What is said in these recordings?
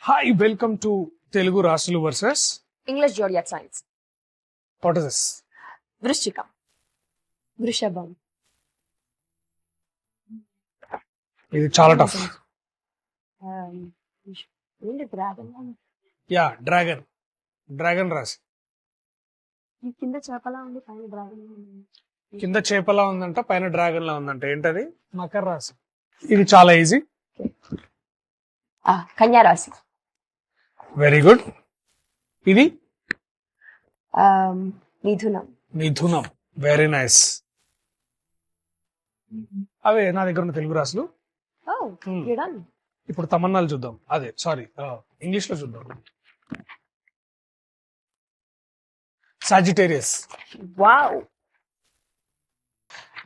Hi, welcome to Telugu Rasulu versus. English zodiac signs. What is this? Vrishchikam. Vrishabham. ఇది చాలా tough. ఏంటి dragon yeah dragon రాసి కింద చేపలా ఉంది పైన డ్రాగన్ కింద చేపలా ఉందంట, పైన డ్రాగన్ లా ఉందంట. ఏంటది? మకర రాశి. ఇది చాలా ఈజీ. కన్యా రాశి. Very good. ఇది మిథునం. Very nice. అవే నా దగ్గర ఉన్న తెలుగు రాశులు. ఇప్పుడు తమన్నాలు చూద్దాం. అదే సారీ, ఇంగ్లీష్ లో చూద్దాం. సాజిటేరియస్. వావ్.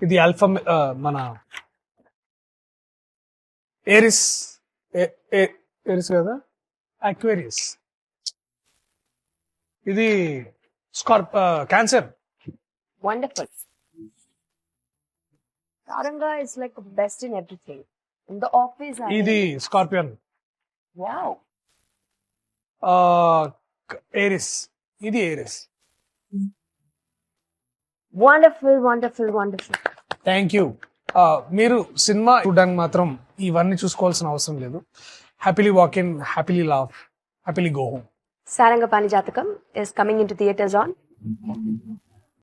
ఇది ఆల్ఫా, మన ఏరిస్ కదా, అక్వేరియస్. ఇది cancer. Wonderful. Saranga is like best in everything. In the office. ఇది స్కార్పియన్. Wow. ఏరిస్. ఇది ఏరిస్. Wonderful. Thank you. మీరు సినిమా చూడడానికి మాత్రం ఇవన్నీ చూసుకోవాల్సిన అవసరం లేదు. Happily walk in, happily laugh, happily go home. Saranga Pani Jatakam is coming into theaters on